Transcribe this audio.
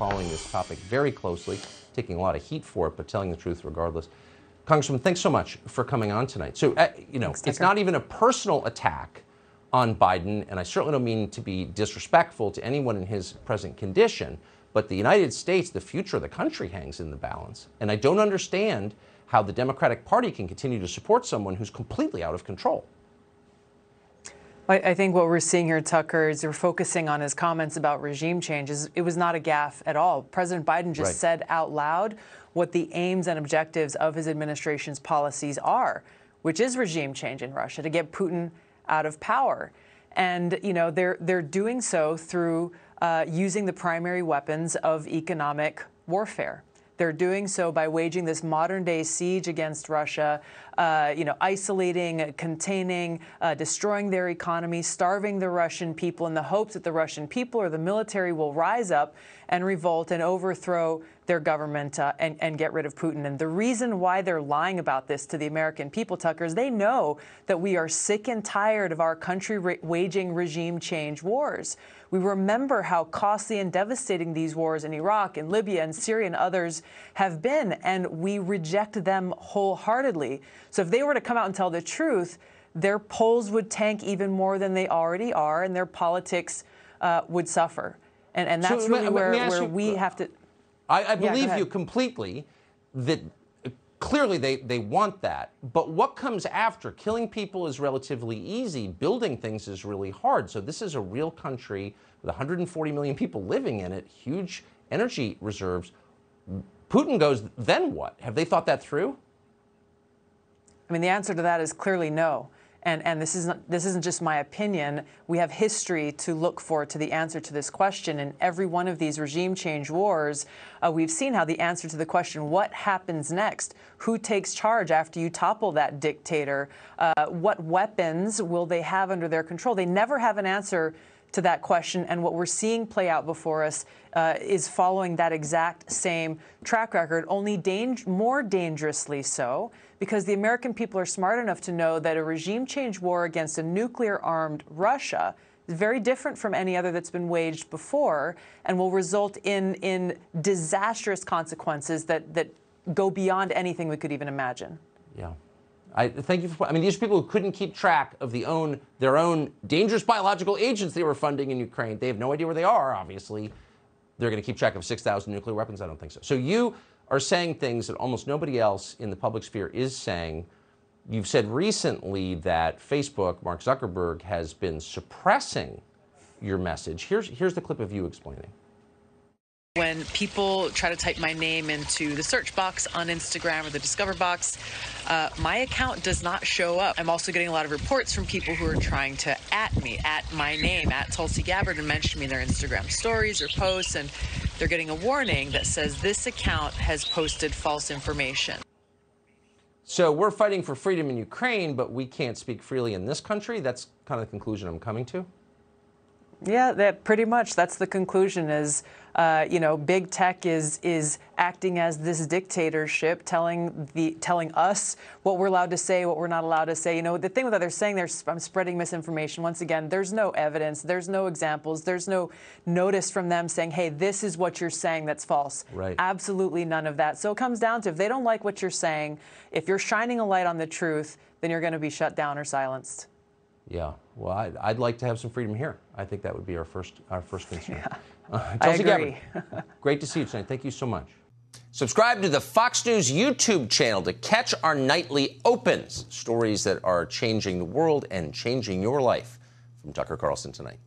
following this topic very closely, taking a lot of heat for it, but telling the truth regardless. Congressman, thanks so much for coming on tonight. So, it's not even a personal attack on Biden, and I certainly don't mean to be disrespectful to anyone in his present condition, but the United States, the future of the country hangs in the balance. And I don't understand how the Democratic Party can continue to support someone who's completely out of control. I think what we're seeing here, Tucker, is you're focusing on his comments about regime changes. It was not a gaffe at all. President Biden just said out loud what the aims and objectives of his administration's policies are, which is regime change in Russia, to get Putin out of power. And, they're doing so through using the primary weapons of economic warfare. They're doing so by waging this modern-day siege against Russia, isolating, containing, destroying their economy, starving the Russian people in the hopes that the Russian people or the military will rise up and revolt and overthrow their government and get rid of Putin. And the reason why they're lying about this to the American people, Tucker, is they know that we are sick and tired of our country waging regime change wars. We remember how costly and devastating these wars in Iraq and Libya and Syria and others have been, and we reject them wholeheartedly. So if they were to come out and tell the truth, their polls would tank even more than they already are, and their politics would suffer. And that's really where we have to... I believe you completely that clearly they want that. But what comes after? Killing people is relatively easy. Building things is really hard. So this is a real country with 140 million people living in it, huge energy reserves. Putin goes, then what? Have they thought that through? I mean, the answer to that is clearly no. And this isn't just my opinion. We have history to look for to the answer to this question. In every one of these regime change wars, we've seen how the answer to the question, what happens next? Who takes charge after you topple that dictator? What weapons will they have under their control? They never have an answer to that question. And what we're seeing play out before us is following that exact same track record, only more dangerously so, because the American people are smart enough to know that a regime change war against a nuclear-armed Russia is very different from any other that's been waged before and will result in disastrous consequences that go beyond anything we could even imagine. Yeah. Thank you for, I mean, these people who couldn't keep track of their own dangerous biological agents they were funding in Ukraine, they have no idea where they are, obviously. They're going to keep track of 6,000 nuclear weapons? I don't think so. So you are saying things that almost nobody else in the public sphere is saying. You've said recently that Facebook, Mark Zuckerberg, has been suppressing your message. Here's the clip of you explaining. When people try to type my name into the search box on Instagram or the Discover box, my account does not show up. I'm also getting a lot of reports from people who are trying to at my name, at Tulsi Gabbard, and mention me in their Instagram stories or posts, and they're getting a warning that says this account has posted false information. So we're fighting for freedom in Ukraine, but we can't speak freely in this country? That's kind of the conclusion I'm coming to? Yeah, pretty much. That's the conclusion is, big tech is acting as this dictatorship, telling us what we're allowed to say, what we're not allowed to say. The thing that they're saying, I'm spreading misinformation. Once again, there's no evidence, there's no examples, there's no notice from them saying, hey, this is what you're saying that's false. Right. Absolutely none of that. So it comes down to, if they don't like what you're saying, if you're shining a light on the truth, then you're going to be shut down or silenced. Yeah, well, I'd like to have some freedom here. I think that would be our first concern. Yeah, I agree. Great to see you tonight. Thank you so much. Subscribe to the Fox News YouTube channel to catch our nightly opens, stories that are changing the world and changing your life. From Tucker Carlson tonight.